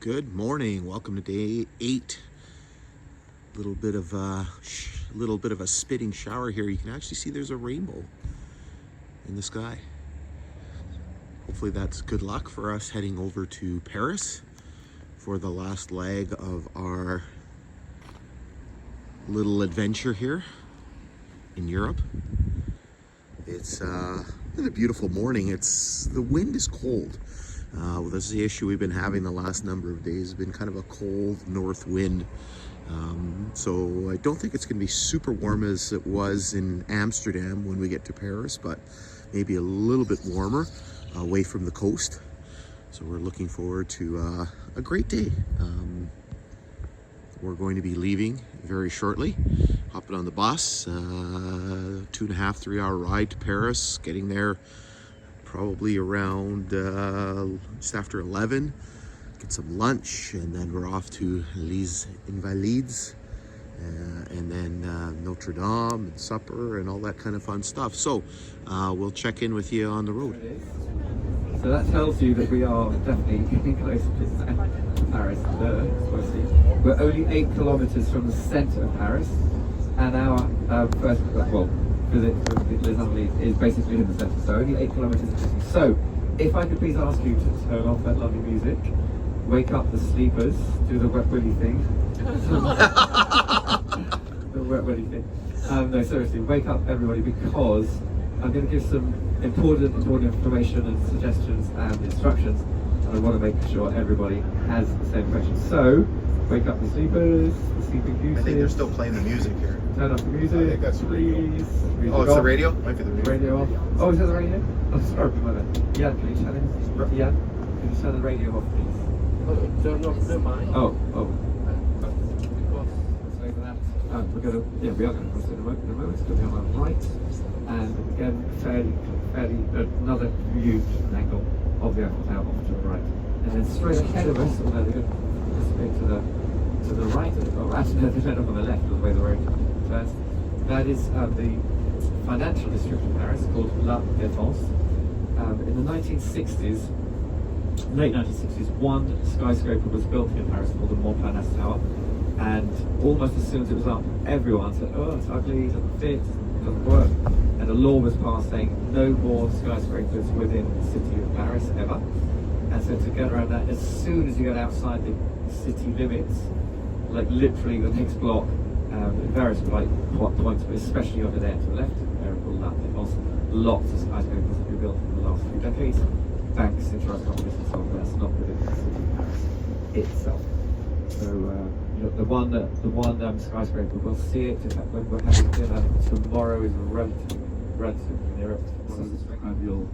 Good morning. Welcome to day 8. Little bit of a spitting shower here. You can actually see there's a rainbow in the sky. Hopefully that's good luck for us heading over to Paris for the last leg of our little adventure here in Europe. It's a beautiful morning. The wind is cold. This is the issue we've been having the last number of days. It's been kind of a cold north wind. So I don't think it's going to be super warm as it was in Amsterdam when we get to Paris, but maybe a little bit warmer away from the coast. So we're looking forward to a great day. We're going to be leaving very shortly, hopping on the bus, 2.5, 3 hour ride to Paris, getting there probably around just after 11, get some lunch, and then we're off to Les Invalides, and then Notre Dame and supper and all that kind of fun stuff. So we'll check in with you on the road. So that tells you that we are definitely getting closer to Paris. We're only 8 kilometers from the center of Paris, and our first visit to Les Invalides is basically in the centre, so only 8 kilometres. So, if I could please ask you to turn off that lovely music, wake up the sleepers, do the wet willy thing. The wet willy thing. No, seriously, wake up everybody, because I'm going to give some important information and suggestions and instructions, and I want to make sure everybody has the same information. So, wake up the sleepers, the sleeping beauties. I think they're still playing the music here. Turn off the music. I think that's please. Oh, it's the radio? Might be the radio. Radio off. Oh, is that the radio? Oh, sorry, my bad. Yeah, can you turn it? Yeah, can you turn the radio off, please? Turn off the mic. Oh. We are going to cross in a moment. It's going to be on our right, and again, fairly another huge angle of the Eiffel Tower off to the right, and then straight ahead of us, although they're going to participate to the right, or actually they're up on the left of the way the road turns. That is the financial district of Paris called La Défense. In the 1960s, late 1960s, one skyscraper was built in Paris called the Montparnasse Tower, and almost as soon as it was up, everyone said, "Oh, it's ugly, it doesn't fit, it doesn't work," and a law was passed saying no more skyscrapers within the city of Paris ever. And so to get around that, as soon as you get outside the city limits, like literally the next block, in various points, but especially over there to the left, called La Défense, lots of skyscrapers have been built in the last few decades. Banks, insurance companies, and so on. That's not within the city of Paris itself. So the one skyscraper, we'll see it. In fact, when we're having dinner tomorrow, is relatively near it. You'll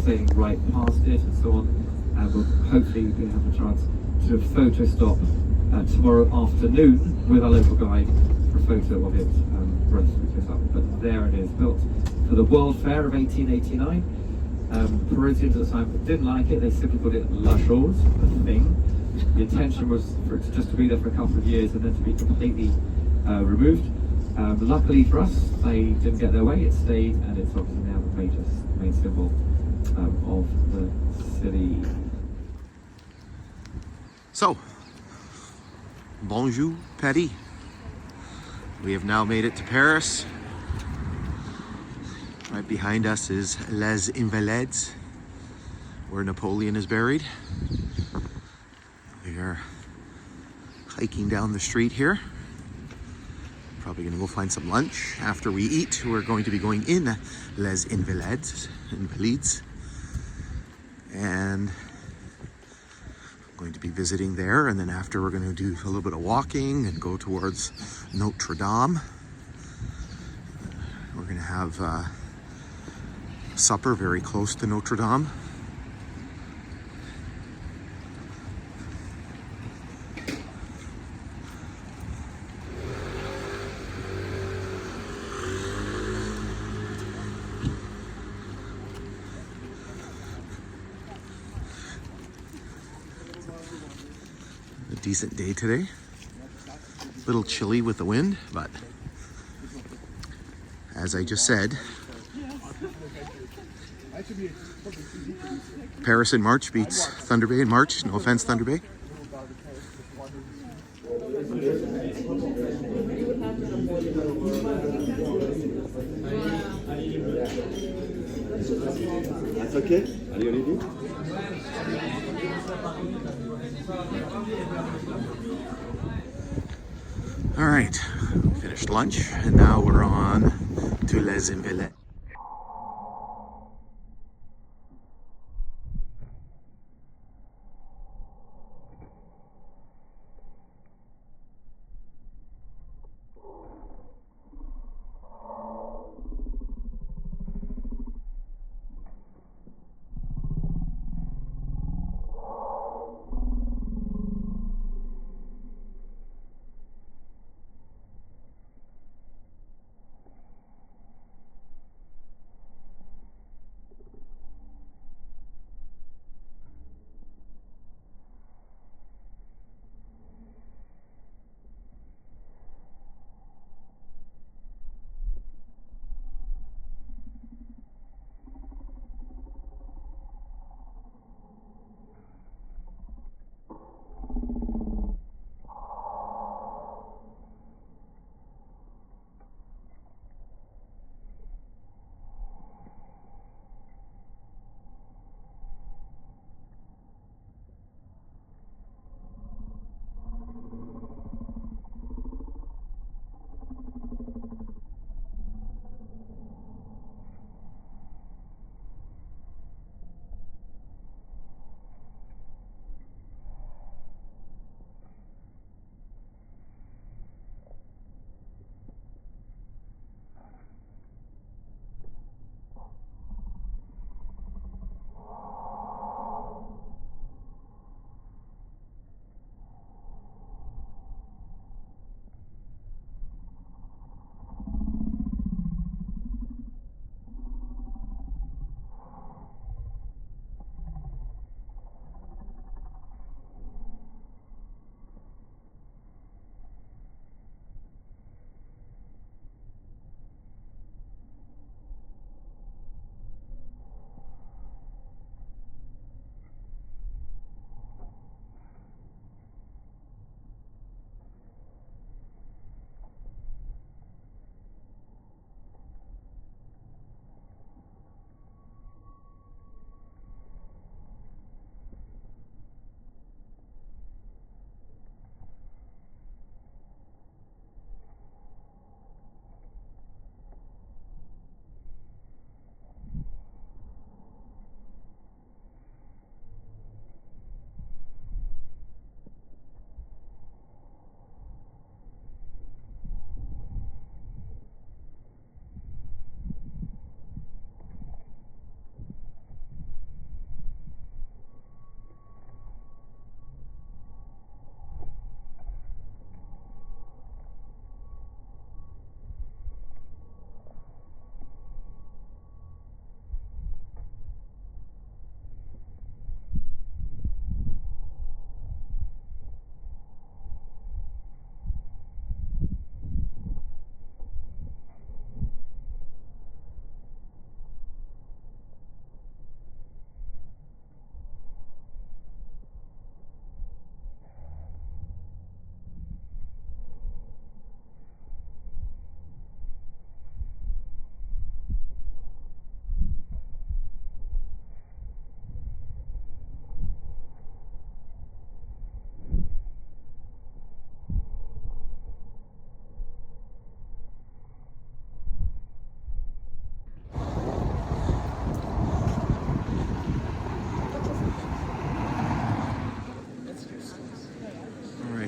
sailing right past it and so on, and we'll hopefully have a chance to photo stop tomorrow afternoon with our local guide for a photo of it relatively close up. But there it is, built for the World Fair of 1889. Parisians at the time didn't like it. They simply called it La Chose, the thing. The intention was for it just to be there for a couple of years and then to be completely removed. Luckily for us, they didn't get their way. It stayed, and it's obviously now the main symbol of the city. So, bonjour, Paris. We have now made it to Paris. Right behind us is Les Invalides, where Napoleon is buried. We are hiking down the street here. Probably gonna go find some lunch. After we eat, we're going to be going in Les Invalides, and going to be visiting there, and then after we're going to do a little bit of walking and go towards Notre Dame. We're going to have supper very close to Notre Dame. A decent day today. A little chilly with the wind, but as I just said, Paris in March beats Thunder Bay in March. No offense, Thunder Bay. That's okay. Allez, Olivier. All right, finished lunch, and now we're on to Les Invalides.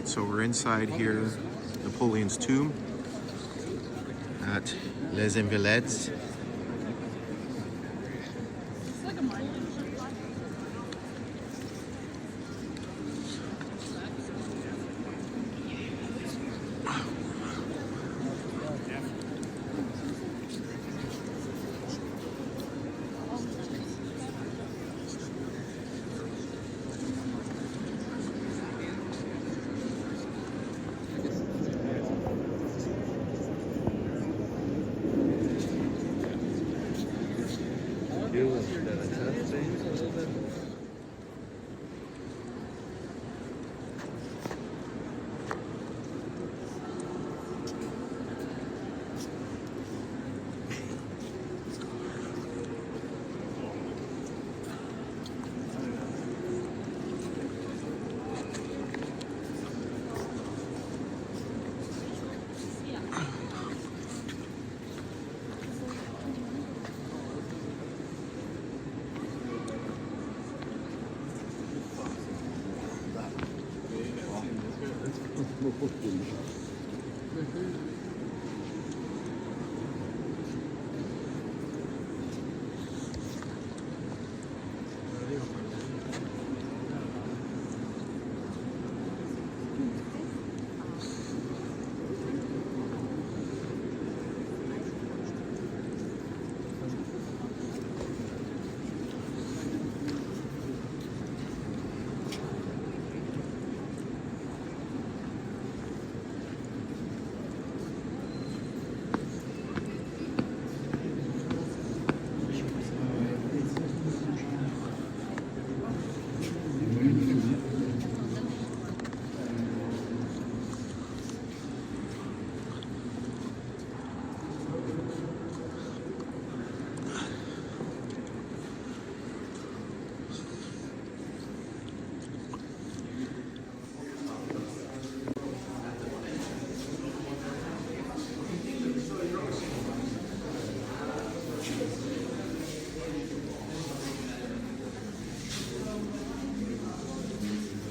So we're inside here, Napoleon's tomb at Les Invalides.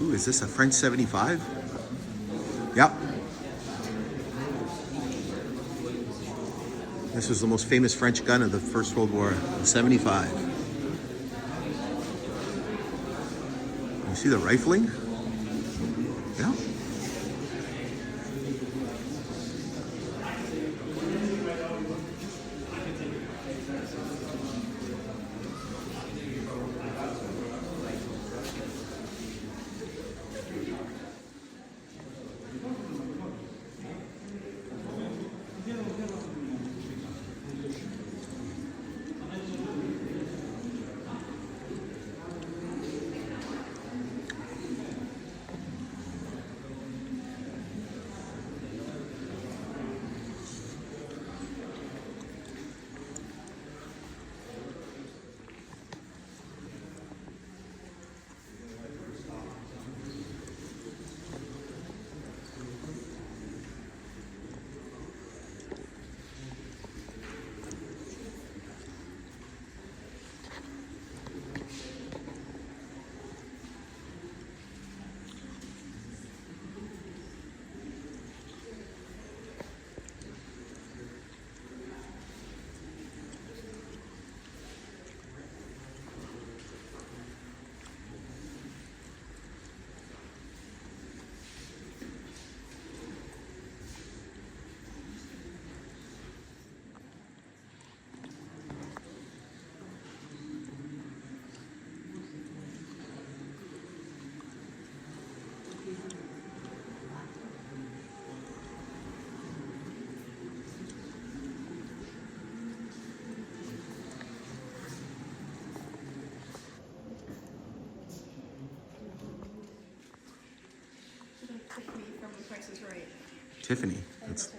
Ooh, is this a French 75? Yep. This was the most famous French gun of the First World War, the 75. You see the rifling? Yeah. Tiffany from The Price is Right. Tiffany. That's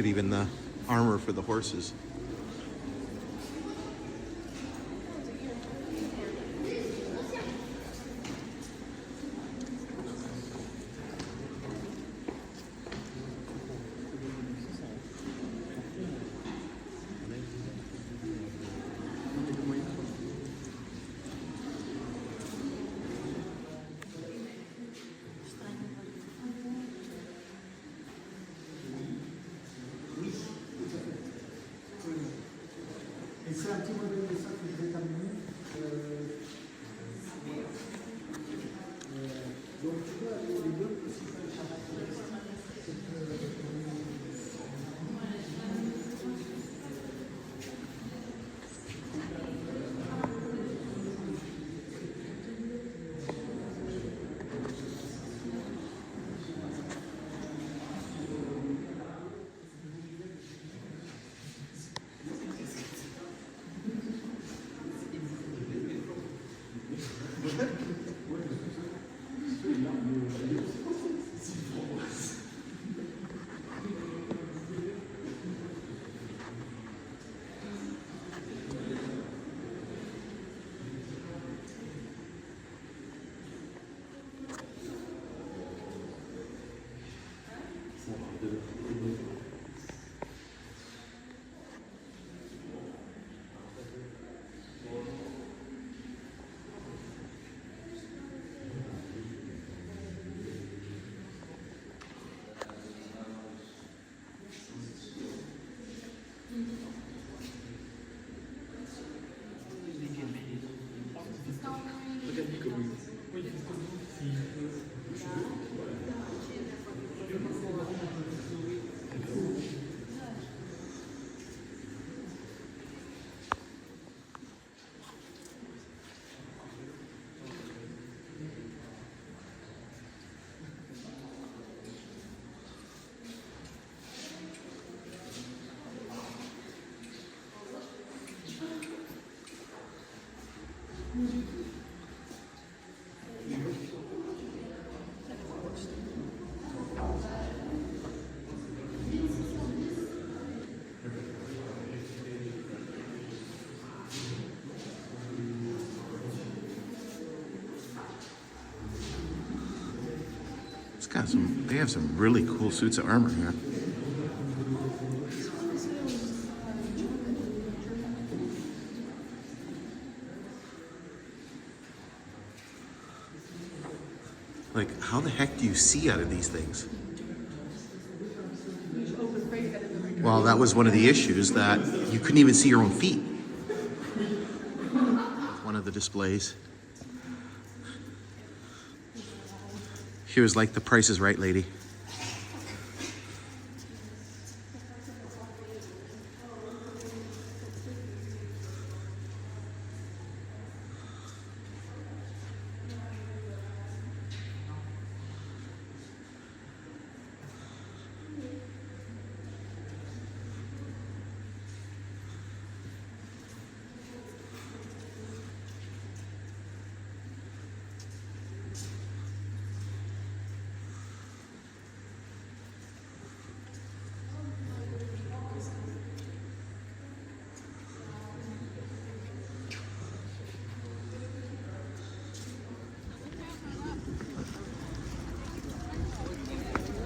at even the armor for the horses. Et c'est un petit modèle de ça que je vais t'amener. Donc tu vois, les deux principales caractéristiques, c'est que They have some really cool suits of armor here. Like, how the heck do you see out of these things? Well, that was one of the issues, that you couldn't even see your own feet. One of the displays. Here's like the Price is Right lady.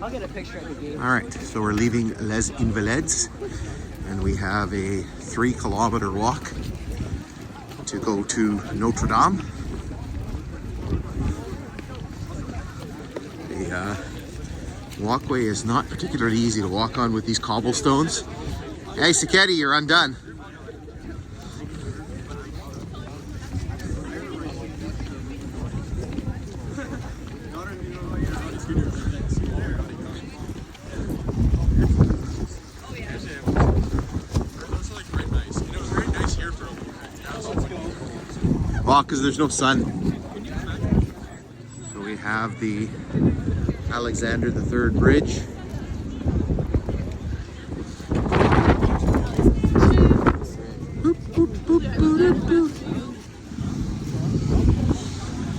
I'll get a picture at the gate. All right, so we're leaving Les Invalides, and we have a 3-kilometer walk to go to Notre Dame. The walkway is not particularly easy to walk on with these cobblestones. Hey, Siketti, you're undone. Well, because there's no sun. So we have the Alexander III Bridge.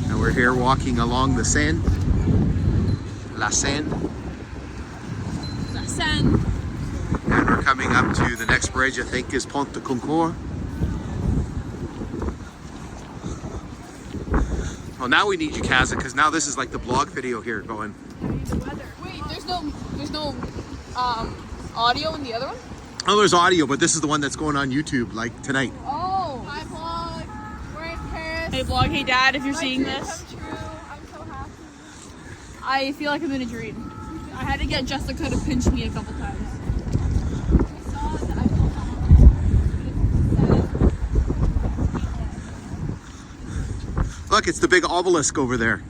And we're here walking along the Seine. La Seine. La Seine. coming up to the next bridge, I think, is Pont de Concours. Well, now we need you, Kaza, because now this is like the blog video here going. Wait, there's no audio in the other one? Oh, there's audio, but this is the one that's going on YouTube, like tonight. Oh. Hi, vlog. We're in Paris. Hey vlog, hey dad, if you're seeing dream this. come true. I'm so happy. I feel like I'm in a dream. I had to get Jessica to pinch me a couple times. I saw the Eiffel Tower. Look, it's the big obelisk over there.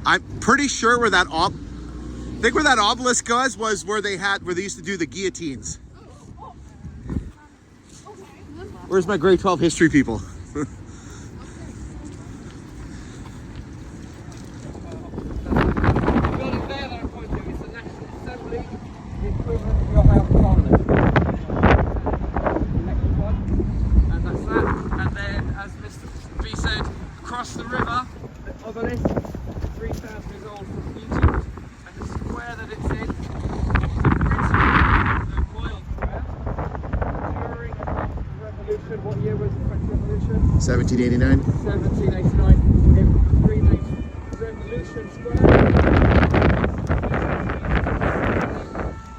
I'm pretty sure where that obelisk was where they used to do the guillotines. Where's my grade 12 history people? Across the river, the obelisk, 3,000 years old from Egypt, and the square that it's in, the royal square. During the revolution, what year was the French Revolution? 1789. 1789. It was renamed Revolution Square.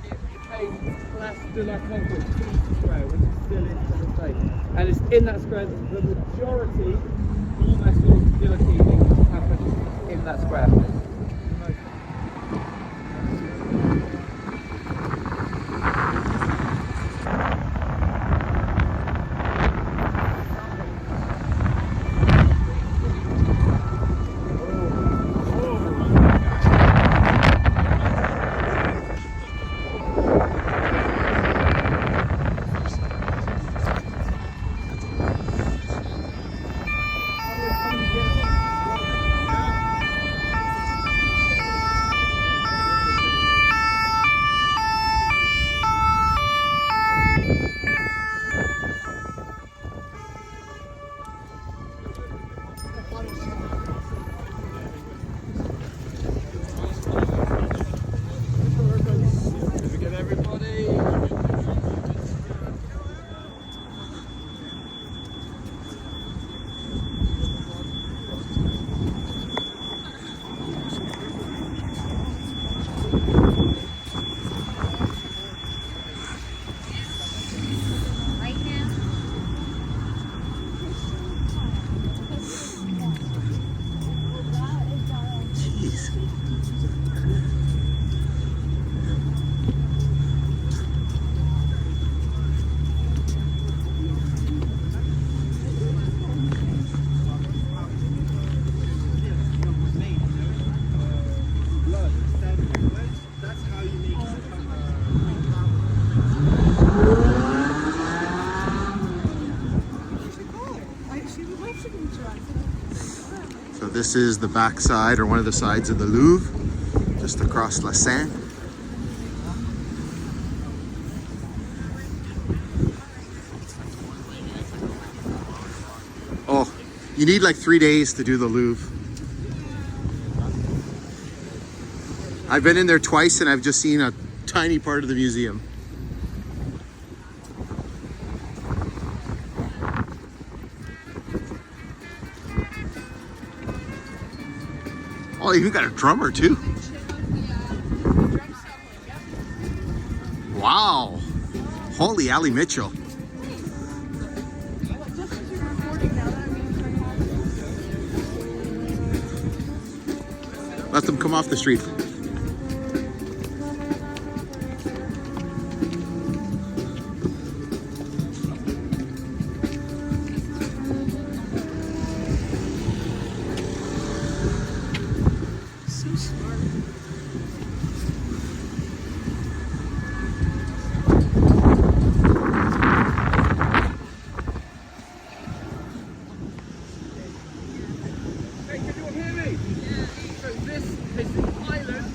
It became Place de la Conquête, Peace Square, which is still in to this day. And it's in that square that the majority, almost all guillotining happened in that square. So this is the back side, or one of the sides of the Louvre, just across La Seine. Oh, you need like 3 days to do the Louvre. I've been in there twice and I've just seen a tiny part of the museum. Oh, you got a drummer too. Wow. Holy Ally Mitchell. Let them come off the street. Hey, can you all hear me? Yeah. So this is the island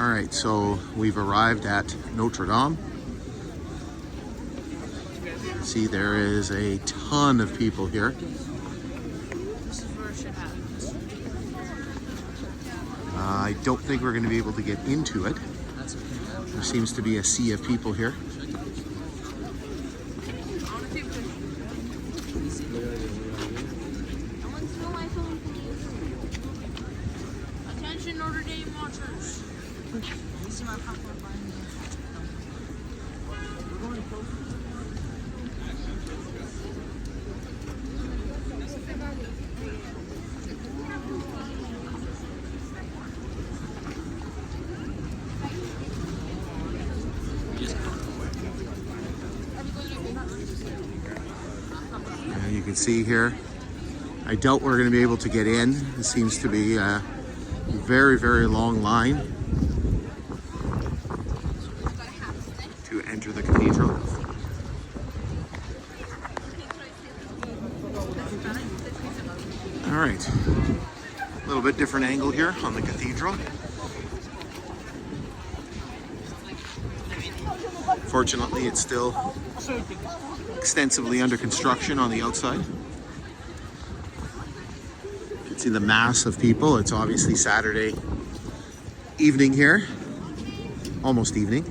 All right, so we've arrived at Notre Dame. See, there is a ton of people here. This is where it should happen. I don't think we're going to be able to get into it. There seems to be a sea of people here. Attention Notre Dame watchers. You can see here, I doubt we're going to be able to get in. It seems to be a very, very long line to enter the cathedral. All right, a little bit different angle here on the cathedral. Fortunately, it's still extensively under construction on the outside. You can see the mass of people. It's obviously Saturday evening here, almost evening.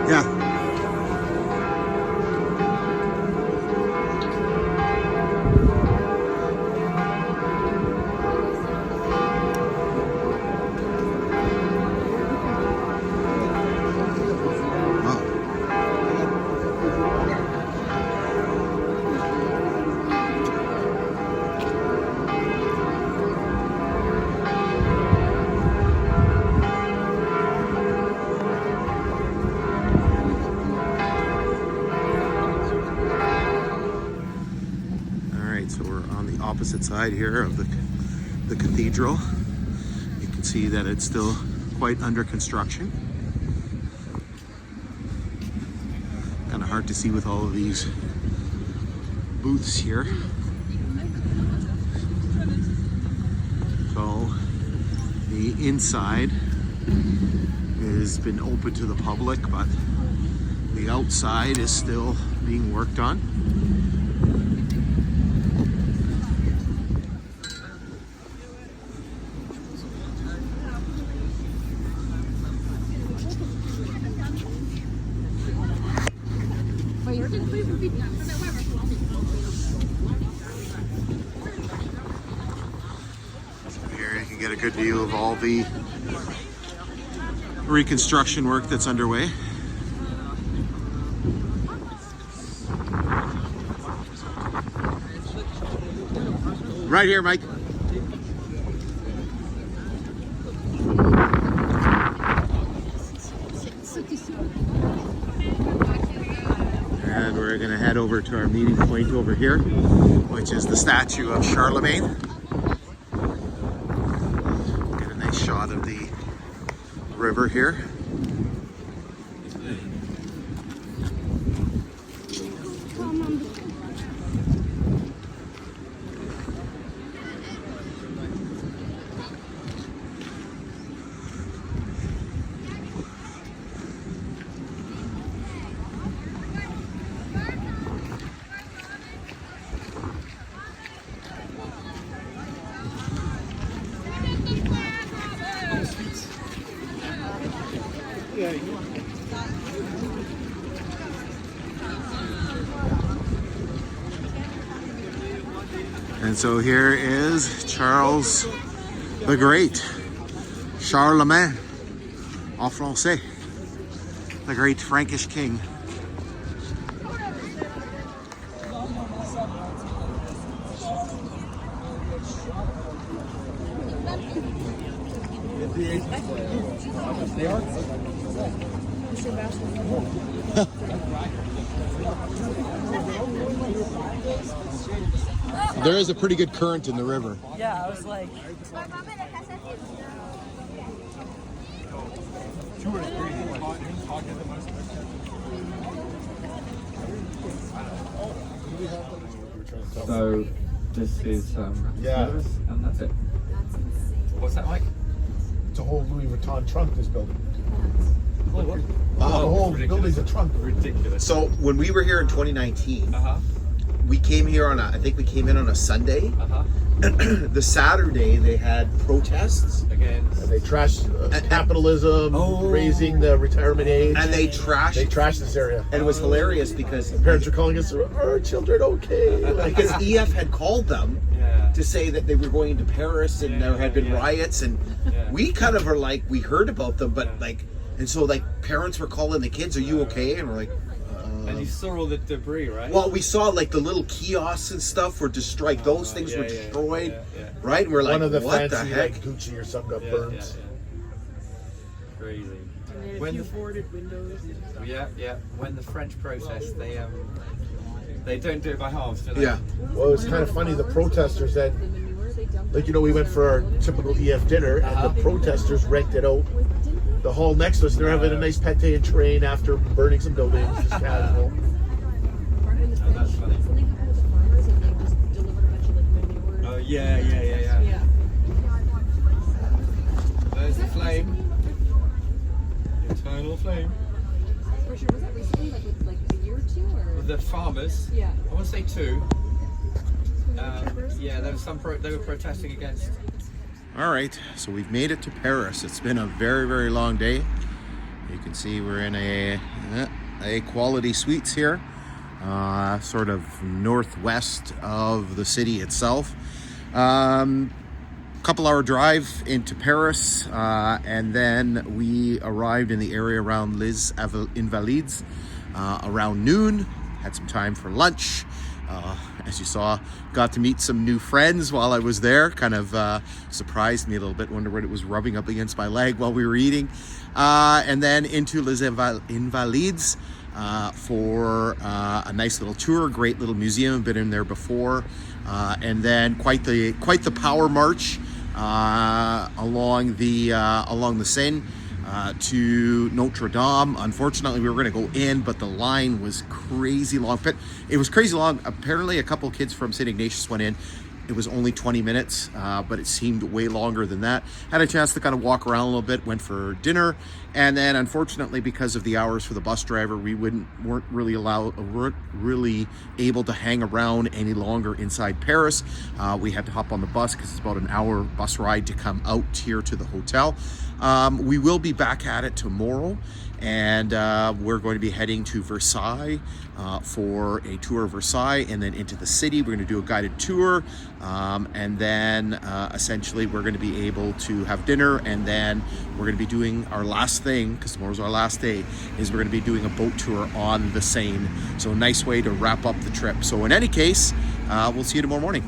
Yeah. So we're on the opposite side here of the cathedral. You can see that it's still quite under construction. Kind of hard to see with all of these booths here. So the inside has been open to the public, but the outside is still being worked on. Here you can get a good view of all the reconstruction work that's underway. Right here, Mike. And we're going to head over to our meeting point over here, which is the statue of Charlemagne. Get a nice shot of the river here. And so here is Charles the Great, Charlemagne en français, the great Frankish king. There is a pretty good current in the river. Yeah, I was like, So this is Yeah. and that's it. What's that like? It's a whole Louis Vuitton trunk, this building. What? The whole ridiculous. building's a trunk. Ridiculous. So when we were here in 2019, Uh-huh. we came here on I think we came in on a Sunday. Uh-huh. The Saturday they had protests. Again. And they trashed capitalism, raising the retirement age. And they trashed. They trashed this area. And it was hilarious because Parents are calling us, "Are children okay?" because EF had called them Yeah. to say that they were going to Paris and there had been Yeah. riots, and Yeah. we kind of are like, we heard about them, but like, and so like parents were calling the kids, "Are you okay?" And we're like, And you saw all the debris, right? well, we saw like the little kiosks and stuff were destroyed. Those things were destroyed, right? And we're like, One of the what the fancy heck? like Gucci or something got Yeah, burned. Crazy. and then a When few the- boarded windows. Yeah. When the French protest, they don't do it by halves, do they? Yeah. Well, it was kind of funny. The protesters then, like, you know, we went for our typical EF dinner, and the protesters rented out the hall next to us. They're having a nice pate and train after burning some buildings. Just casual. Oh, that's funny. Oh yeah. Yeah. There's the flame. Eternal flame. For sure, was that recently, like a year or two, or? The farmers. Yeah. I want to say 2. Yeah, there was they were protesting against. All right, so we've made it to Paris. It's been a very, very long day. You can see we're in a quality suites here, sort of northwest of the city itself. Couple hour drive into Paris, and then we arrived in the area around Les Invalides around noon. Had some time for lunch. As you saw, got to meet some new friends while I was there. Kind of surprised me a little bit. Wonder what it was rubbing up against my leg while we were eating. And then into Les Invalides for a nice little tour. Great little museum. Been in there before. And then quite the power march along the Seine. To Notre Dame. Unfortunately, we were going to go in, but the line was crazy long. It was crazy long. Apparently, a couple of kids from St. Ignatius went in. It was only 20 minutes, but it seemed way longer than that. Had a chance to kind of walk around a little bit, went for dinner, and then unfortunately, because of the hours for the bus driver, we weren't really able to hang around any longer inside Paris. We had to hop on the bus because it's about an hour bus ride to come out here to the hotel. We will be back at it tomorrow, and we're going to be heading to Versailles for a tour of Versailles, and then into the city. We're going to do a guided tour, and then essentially we're going to be able to have dinner, and then we're going to be doing our last thing, because tomorrow's our last day, is we're going to be doing a boat tour on the Seine. So a nice way to wrap up the trip. So in any case, we'll see you tomorrow morning.